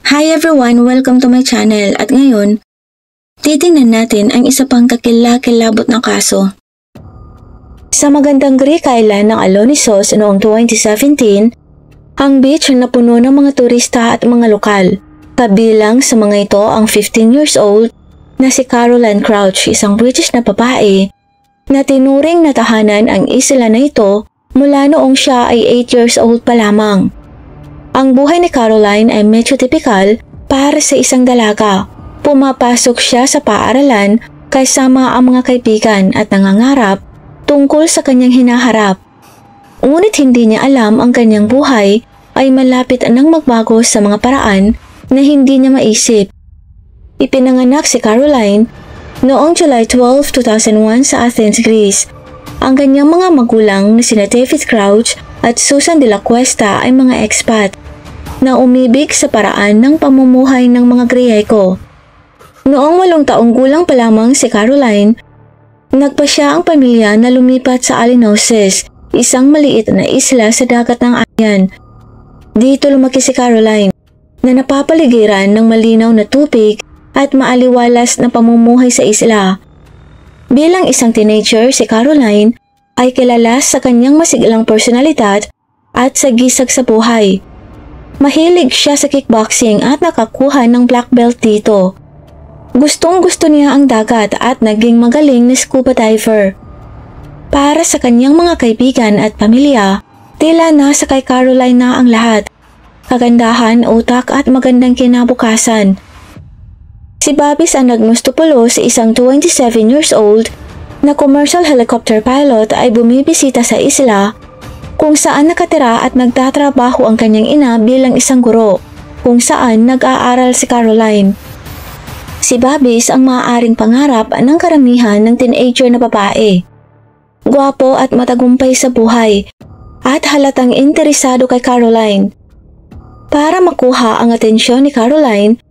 Hi everyone! Welcome to my channel at ngayon, titingnan natin ang isa pang kakilakilabot na kaso. Sa magandang Greek island ng Alonisos noong 2017, ang beach na puno ng mga turista at mga lokal. Kabilang sa mga ito ang 15 years old na si Caroline Crouch, isang British na babae na tinuring na tahanan ang isla na ito mula noong siya ay 8 years old pa lamang. Ang buhay ni Caroline ay medyo tipikal para sa isang dalaga. Pumapasok siya sa paaralan kasama ang mga kaibigan at nangangarap tungkol sa kanyang hinaharap. Ngunit hindi niya alam ang kanyang buhay ay malapit nang magbago sa mga paraan na hindi niya maisip. Ipinanganak si Caroline noong July 12, 2001 sa Athens, Greece. Ang kanyang mga magulang na sina David Crouch at Susan de la Cuesta ay mga expat na umibig sa paraan ng pamumuhay ng mga Griyeko. Noong 8 taong gulang pa lamang si Caroline, nagpasya ang pamilya na lumipat sa Alinosis, isang maliit na isla sa dagat ng Aegean. Dito lumaki si Caroline na napapaligiran ng malinaw na tubig at maaliwalas na pamumuhay sa isla. Bilang isang teenager, si Caroline ay kilala sa kanyang masiglang personalidad at sagisag sa buhay. Mahilig siya sa kickboxing at nakakuha ng black belt dito. Gustong-gusto niya ang dagat at naging magaling na scuba diver. Para sa kanyang mga kaibigan at pamilya, tila nasa kay Caroline na ang lahat. Kagandahan, utak at magandang kinabukasan. Si Babis Anagmostopoulos, isang 27 years old na commercial helicopter pilot, ay bumibisita sa isla kung saan nakatira at nagtatrabaho ang kanyang ina bilang isang guro, kung saan nag-aaral si Caroline. Si Babis ang maaaring pangarap ng karamihan ng teenager na babae. Gwapo at matagumpay sa buhay at halatang interesado kay Caroline. Para makuha ang atensyon ni Caroline,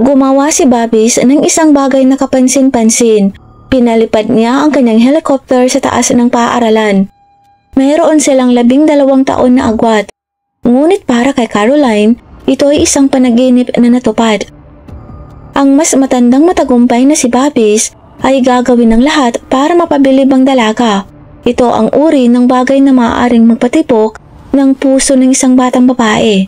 gumawa si Babis ng isang bagay na kapansin-pansin. Pinalipad niya ang kanyang helicopter sa taas ng paaralan. Mayroon silang 12 taon na agwat. Ngunit para kay Caroline, ito ay isang panaginip na natupad. Ang mas matandang matagumpay na si Babis ay gagawin ng lahat para mapabilib ang dalaga. Ito ang uri ng bagay na maaaring magpatibok ng puso ng isang batang babae.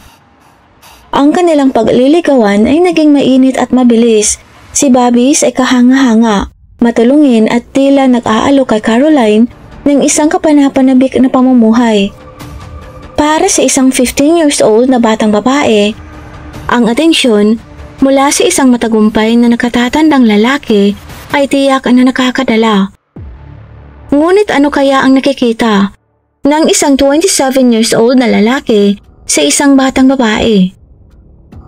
Ang kanilang pagliligawan ay naging mainit at mabilis. Si Babis ay kahanga-hanga, matulungin at tila nag-aalok kay Caroline ng isang kapanapanabik na pamumuhay. Para sa isang 15 years old na batang babae, ang atensyon mula sa isang matagumpay na nakatatandang lalaki ay tiyak na nakakadala. Ngunit ano kaya ang nakikita ng isang 27 years old na lalaki sa isang batang babae?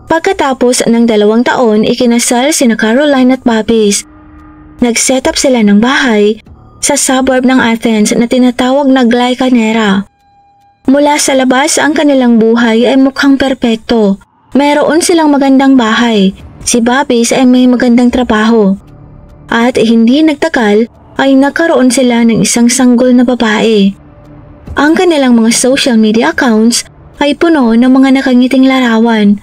Pagkatapos ng 2 taon, ikinasal sina Caroline at Babis. Nag-set up sila ng bahay sa suburb ng Athens na tinatawag na Glycanera. Mula sa labas, ang kanilang buhay ay mukhang perpekto. Mayroon silang magandang bahay. Si Babis ay may magandang trabaho. At hindi nagtagal ay nagkaroon sila ng isang sanggol na babae. Ang kanilang mga social media accounts ay puno ng mga nakangiting larawan,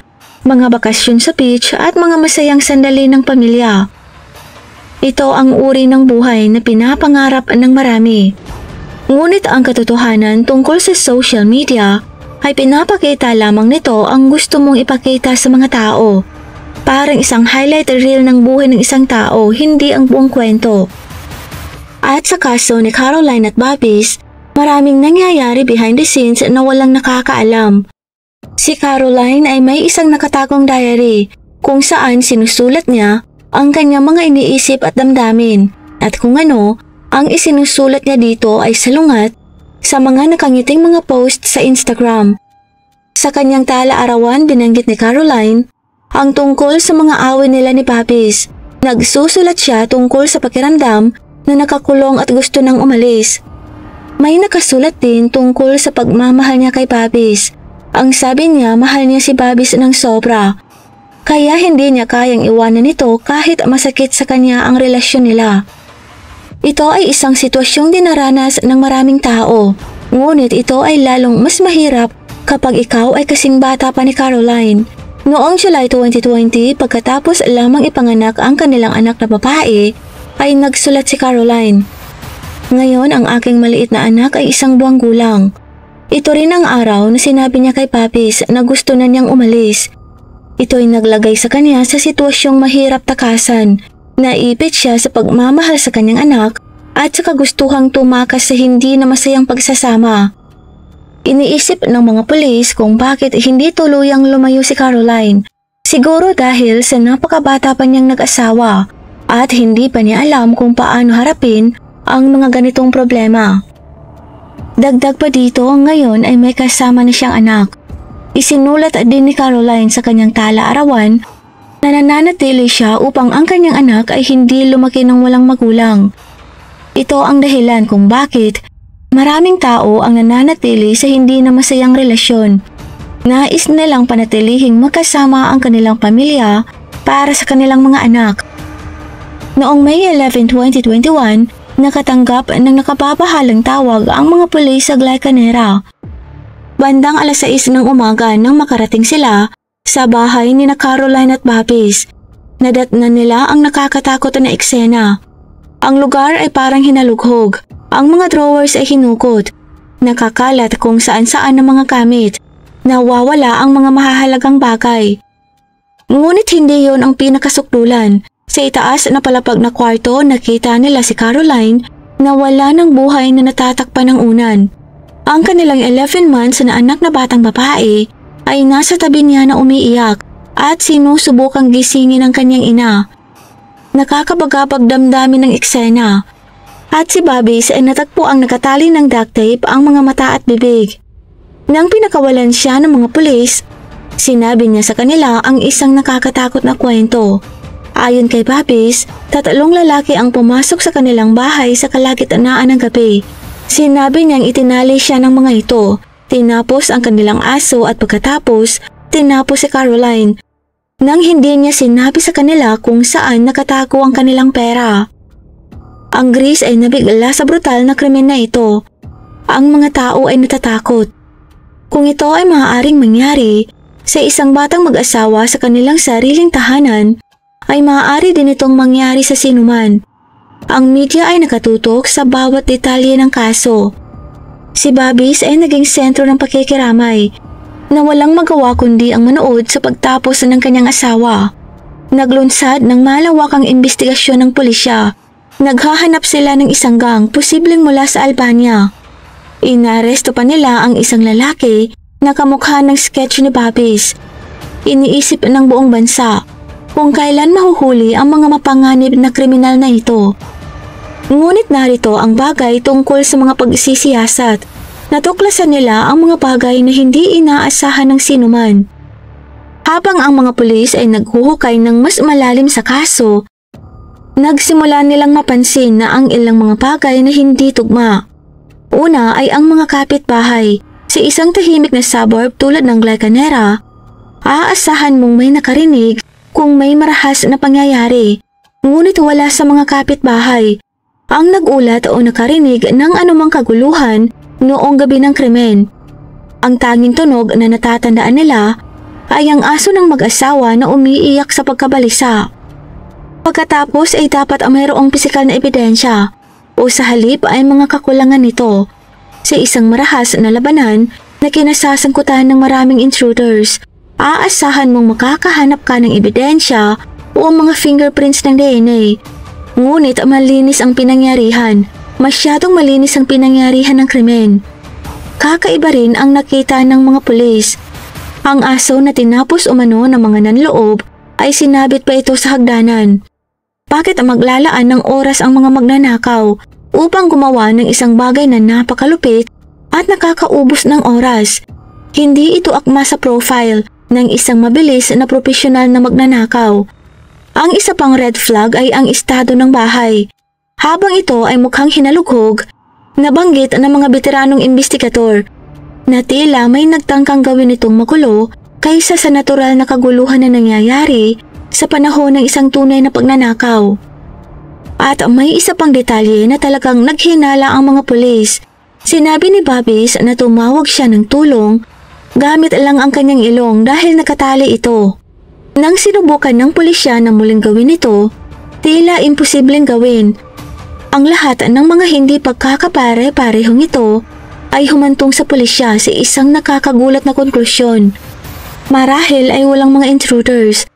mga bakasyon sa beach at mga masayang sandali ng pamilya. Ito ang uri ng buhay na pinapangarap ng marami. Ngunit ang katotohanan tungkol sa social media ay pinapakita lamang nito ang gusto mong ipakita sa mga tao. Parang isang highlight reel ng buhay ng isang tao, hindi ang buong kwento. At sa kaso ni Caroline at Babis, maraming nangyayari behind the scenes na walang nakakaalam. Si Caroline ay may isang nakatagong diary kung saan sinusulat niya ang kanyang mga iniisip at damdamin, at kung ano ang isinusulat niya dito ay salungat sa mga nakangiting mga post sa Instagram. Sa kanyang tala-arawan, binanggit ni Caroline ang tungkol sa mga away nila ni Babis. Nagsusulat siya tungkol sa pakiramdam na nakakulong at gusto nang umalis. May nakasulat din tungkol sa pagmamahal niya kay Babis. Ang sabi niya, mahal niya si Babis ng sobra, kaya hindi niya kayang iwanan ito kahit masakit sa kanya ang relasyon nila. Ito ay isang sitwasyong dinaranas ng maraming tao, ngunit ito ay lalong mas mahirap kapag ikaw ay kasing bata pa ni Caroline. Noong July 2020, pagkatapos lamang ipanganak ang kanilang anak na babae, ay nagsulat si Caroline. Ngayon ang aking maliit na anak ay 1 buwang gulang. Ito rin ang araw na sinabi niya kay Papis na gusto na niyang umalis. Ito ay naglagay sa kanya sa sitwasyong mahirap takasan. Naipit siya sa pagmamahal sa kanyang anak at sa kagustuhang tumakas sa hindi na masayang pagsasama. Iniisip ng mga pulis kung bakit hindi tuluyang lumayo si Caroline. Siguro dahil sa napakabata pa niyang nag-asawa at hindi pa niya alam kung paano harapin ang mga ganitong problema. Dagdag pa dito, ngayon ay may kasama na siyang anak. Isinulat din ni Caroline sa kanyang tala-arawan na nananatili siya upang ang kanyang anak ay hindi lumaki ng walang magulang. Ito ang dahilan kung bakit maraming tao ang nananatili sa hindi na masayang relasyon. Nais nilang panatilihing magkasama ang kanilang pamilya para sa kanilang mga anak. Noong May 11, 2021, nakatanggap ng nakababahalang tawag ang mga pulis sa Glycanera. Bandang 6:00 ng umaga nang makarating sila sa bahay ni na Caroline at Papis. Nadatnan nila ang nakakatakot na eksena. Ang lugar ay parang hinalughog. Ang mga drawers ay hinukot. Nakakalat kung saan-saan ang mga gamit. Nawawala ang mga mahahalagang bagay. Ngunit hindi yon ang pinakasukdulan. Sa itaas na palapag na kwarto, nakita nila si Caroline na wala ng buhay na natatakpan ng unan. Ang kanilang 11 months na anak na batang babae ay nasa tabi niya na umiiyak at sinusubukang gisingin ang kanyang ina. Nakakabagabag damdamin ng eksena. At si Babis ay natagpo ang nakatali ng duct tape ang mga mata at bibig. Nang pinakawalan siya ng mga pulis, sinabi niya sa kanila ang isang nakakatakot na kwento. Ayon kay Babis, 3 lalaki ang pumasok sa kanilang bahay sa kalagitnaan ng gabi. Sinabi niyang itinali siya ng mga ito, tinapos ang kanilang aso at pagkatapos, tinapos si Caroline. Nang hindi niya sinabi sa kanila kung saan nakatago ang kanilang pera. Ang Greece ay nabigla sa brutal na krimen na ito. Ang mga tao ay natatakot. Kung ito ay maaaring mangyari sa isang batang mag-asawa sa kanilang sariling tahanan, ay maaari din itong mangyari sa sinuman. Ang media ay nakatutok sa bawat detalye ng kaso. Si Babis ay naging sentro ng pakikiramay na walang magawa kundi ang manood sa pagtapos ng kanyang asawa. Naglunsad ng malawakang investigasyon ng pulisya. Naghahanap sila ng isang gang posibleng mula sa Albania. Inaresto pa nila ang isang lalaki na kamukha ng sketch ni Babis. Iniisip ng buong bansa kung kailan mahuhuli ang mga mapanganib na kriminal na ito. Ngunit narito ang bagay tungkol sa mga pagsisiyasat. Natuklasan nila ang mga bagay na hindi inaasahan ng sinuman. Habang ang mga pulis ay naghuhukay ng mas malalim sa kaso, nagsimula nilang mapansin na ang ilang mga bagay na hindi tugma. Una ay ang mga kapitbahay. Sa isang tahimik na suburb tulad ng Glycanera, aasahan mong may nakarinig kung may marahas na pangyayari. Ngunit wala sa mga kapitbahay ang nagulat o nakarinig ng anumang kaguluhan noong gabi ng krimen. Ang tanging tunog na natatandaan nila ay ang aso ng mag-asawa na umiiyak sa pagkabalisa. Pagkatapos ay dapat mayroong pisikal na ebidensya o sa halip ay mga kakulangan nito. Sa isang marahas na labanan na kinasasangkutan ng maraming intruders, aasahan mong makakahanap ka ng ebidensya o mga fingerprints ng DNA. Ngunit malinis ang pinangyarihan, masyadong malinis ang pinangyarihan ng krimen. Kakaiba rin ang nakita ng mga pulis. Ang aso na tinapos umano ng mga nanloob ay sinabit pa ito sa hagdanan. Bakit maglalaan ng oras ang mga magnanakaw upang gumawa ng isang bagay na napakalupit at nakakaubos ng oras? Hindi ito akma sa profile ng isang mabilis na profesional na magnanakaw. Ang isa pang red flag ay ang estado ng bahay. Habang ito ay mukhang hinalughog, nabanggit ng mga veteranong investigador na tila may nagtangkang gawin itong magulo kaysa sa natural na kaguluhan na nangyayari sa panahon ng isang tunay na pagnanakaw. At may isa pang detalye na talagang naghinala ang mga pulis. Sinabi ni Babis na tumawag siya ng tulong gamit lang ang kanyang ilong dahil nakatali ito. Nang sinubukan ng pulisya na muling gawin ito, tila imposibleng gawin. Ang lahat ng mga hindi pagkakapare-parehong ito ay humantong sa pulisya sa isang nakakagulat na konklusyon. Marahil ay walang mga intruders.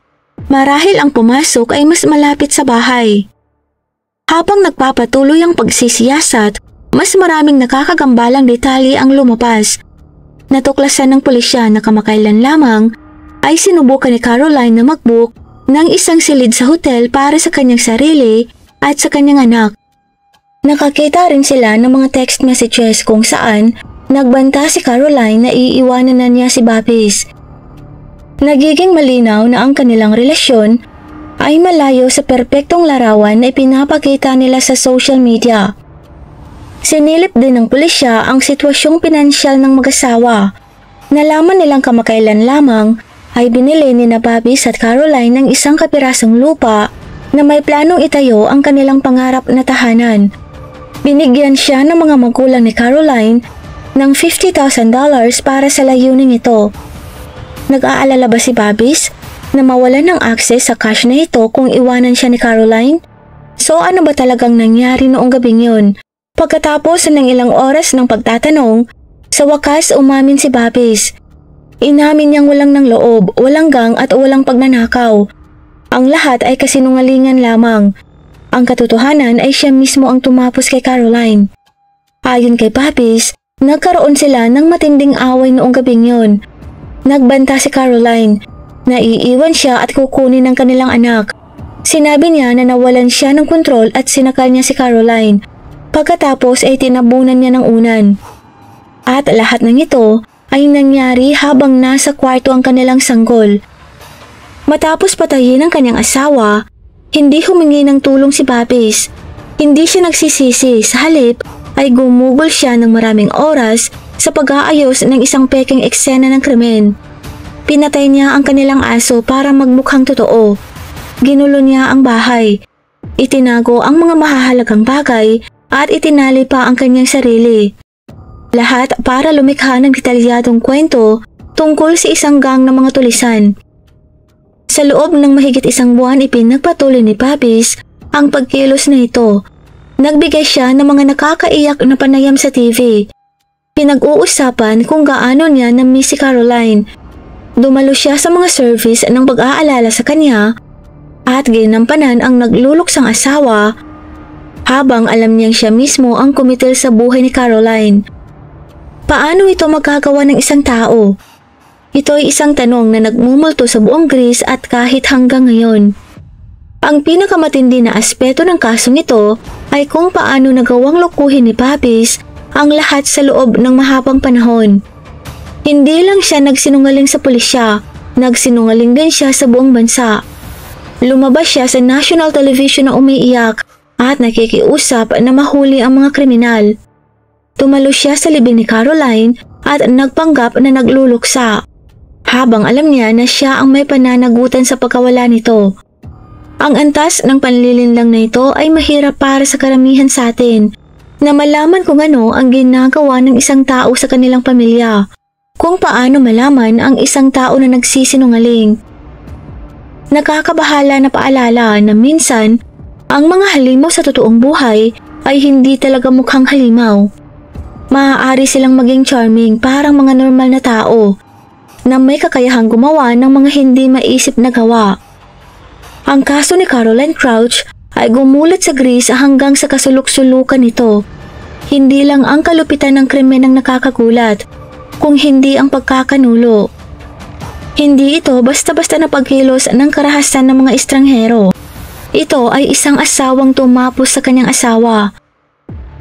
Marahil ang pumasok ay mas malapit sa bahay. Habang nagpapatuloy ang pagsisiyasat, mas maraming nakakagambalang detalye ang lumabas. Natuklasan ng pulisya na kamakailan lamang ay sinubukan ni Caroline na mag-book ng isang silid sa hotel para sa kanyang sarili at sa kanyang anak. Nakakita rin sila ng mga text messages kung saan nagbanta si Caroline na iiwanan na niya si Babis. Nagiging malinaw na ang kanilang relasyon ay malayo sa perpektong larawan na ipinapakita nila sa social media. Sinilip din ng pulisya ang sitwasyong pinansyal ng mag-asawa. Nalaman nilang kamakailan lamang ay binili ni na Babis at Caroline ng isang kapirasong lupa na may planong itayo ang kanilang pangarap na tahanan. Binigyan siya ng mga magulang ni Caroline ng $50,000 para sa layuning ito. Nag-aalala ba si Babis na mawalan ng access sa cash na ito kung iwanan siya ni Caroline? So ano ba talagang nangyari noong gabing yun? Pagkatapos ng ilang oras ng pagtatanong, sa wakas umamin si Babis. Inamin niyang walang ng loob, walang gang at walang pagnanakaw. Ang lahat ay kasinungalingan lamang. Ang katotohanan ay siya mismo ang tumapos kay Caroline. Ayon kay Babis, nagkaroon sila ng matinding away noong gabing yun. Nagbanta si Caroline na iiwan siya at kukunin ng kanilang anak. Sinabi niya na nawalan siya ng kontrol at sinakal niya si Caroline. Pagkatapos ay tinabunan niya ng unan. At lahat ng ito ay nangyari habang nasa kwarto ang kanilang sanggol. Matapos patayin ang kanyang asawa, hindi humingi ng tulong si Babis. Hindi siya nagsisisi, sa halip ay gumugol siya ng maraming oras sa pag-aayos ng isang peking eksena ng krimen. Pinatay niya ang kanilang aso para magmukhang totoo. Ginulo niya ang bahay. Itinago ang mga mahahalagang bagay at itinali pa ang kanyang sarili. Lahat para lumikha ng detalyadong kwento tungkol sa isang gang ng mga tulisan. Sa loob ng mahigit isang buwan ipinagpatuloy ni Babis ang pagkilos na ito. Nagbigay siya ng mga nakakaiyak na panayam sa TV. Pinag-uusapan kung gaano niya na-miss si Caroline. Dumalo siya sa mga service ng pag-aalala sa kanya at ginampanan ang nagluluksang asawa habang alam niyang siya mismo ang kumitil sa buhay ni Caroline. Paano ito magagawa ng isang tao? Ito ay isang tanong na nagmumulto sa buong Greece at kahit hanggang ngayon. Ang pinakamatindi na aspeto ng kasong ito ay kung paano nagawang lokohin ni Babis ang lahat sa loob ng mahabang panahon. Hindi lang siya nagsinungaling sa pulisya, nagsinungaling din siya sa buong bansa. Lumabas siya sa national television na umiiyak at nakikiusap na mahuli ang mga kriminal. Tumalo siya sa libing ni Caroline at nagpanggap na nagluluksa. Habang alam niya na siya ang may pananagutan sa pagkawala nito. Ang antas ng panlilinlang na ito ay mahirap para sa karamihan sa atin na malaman kung ano ang ginagawa ng isang tao sa kanilang pamilya, kung paano malaman ang isang tao na nagsisinungaling. Nakakabahala na paalala na minsan ang mga halimaw sa totoong buhay ay hindi talaga mukhang halimaw. Maaari silang maging charming parang mga normal na tao na may kakayahang gumawa ng mga hindi maisip na gawa. Ang kaso ni Caroline Crouch ay gumulat sa Greece hanggang sa kasuluk-sulukan nito. Hindi lang ang kalupitan ng krimen ang nakakagulat, kung hindi ang pagkakanulo. Hindi ito basta-basta na pagkilos ng karahasan ng mga estranghero. Ito ay isang asawang tumapos sa kanyang asawa.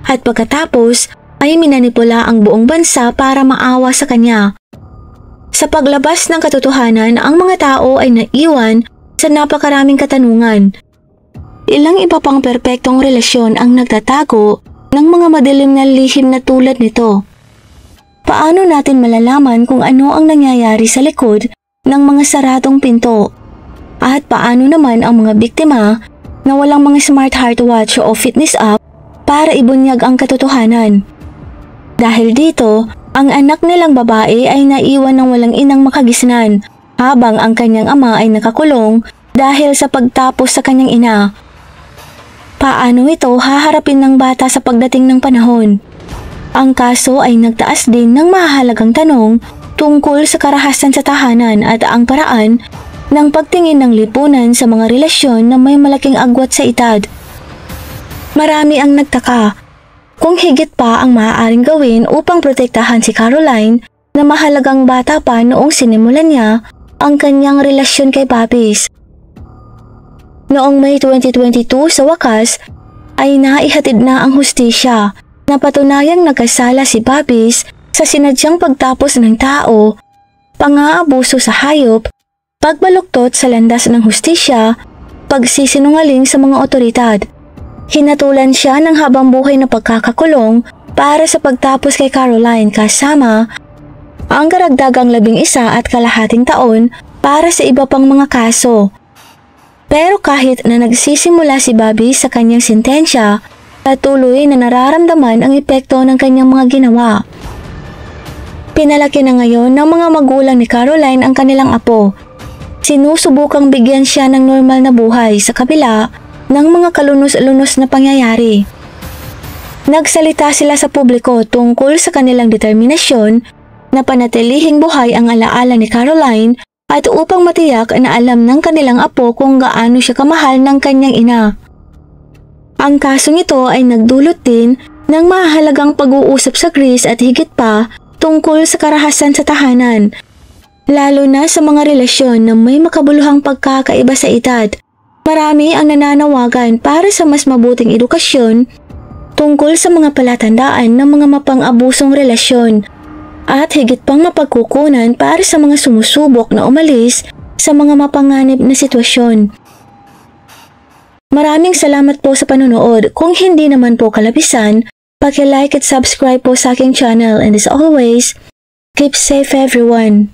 At pagkatapos ay minanipula ang buong bansa para maawa sa kanya. Sa paglabas ng katotohanan, ang mga tao ay naiwan sa napakaraming katanungan. Ilang iba pang perpektong relasyon ang nagtatago ng mga madilim na lihim na tulad nito. Paano natin malalaman kung ano ang nangyayari sa likod ng mga saradong pinto? At paano naman ang mga biktima na walang mga smart heartwatch o fitness app para ibunyag ang katotohanan? Dahil dito, ang anak nilang babae ay naiwan ng walang inang makagisnan habang ang kanyang ama ay nakakulong dahil sa pagtapos sa kanyang ina. Paano ito haharapin ng bata sa pagdating ng panahon? Ang kaso ay nagtaas din ng mahalagang tanong tungkol sa karahasan sa tahanan at ang paraan ng pagtingin ng lipunan sa mga relasyon na may malaking agwat sa edad. Marami ang nagtaka kung higit pa ang maaaring gawin upang protektahan si Caroline na mahalagang bata pa noong sinimulan niya ang kanyang relasyon kay Babis. Noong May 2022 sa wakas ay naihatid na ang hustisya na patunayang nagkasala si Babis sa sinadyang pagtapos ng tao, pang-aabuso sa hayop, pagbaluktot sa landas ng hustisya, pagsisinungaling sa mga otoridad. Hinatulan siya ng habang buhay na pagkakakulong para sa pagtapos kay Caroline kasama ang karagdagang 11 at kalahating taon para sa iba pang mga kaso. Pero kahit na nagsisimula si Bobby sa kanyang sentensya, patuloy na nararamdaman ang epekto ng kanyang mga ginawa. Pinalaki na ngayon ng mga magulang ni Caroline ang kanilang apo. Sinusubukang bigyan siya ng normal na buhay sa kabila ng mga kalunos-lunos na pangyayari. Nagsalita sila sa publiko tungkol sa kanilang determinasyon na panatilihing buhay ang alaala ni Caroline at upang matiyak na alam ng kanilang apo kung gaano siya kamahal ng kanyang ina. Ang kasong ito ay nagdulot din ng mahalagang pag-uusap sa Greece at higit pa tungkol sa karahasan sa tahanan, lalo na sa mga relasyon na may makabuluhang pagkakaiba sa edad. Marami ang nananawagan para sa mas mabuting edukasyon tungkol sa mga palatandaan ng mga mapang-abusong relasyon at higit pang mapagkukunan para sa mga sumusubok na umalis sa mga mapanganib na sitwasyon. Maraming salamat po sa panonood. Kung hindi naman po kalabisan, paki-like at subscribe po sa aking channel, and as always, keep safe everyone.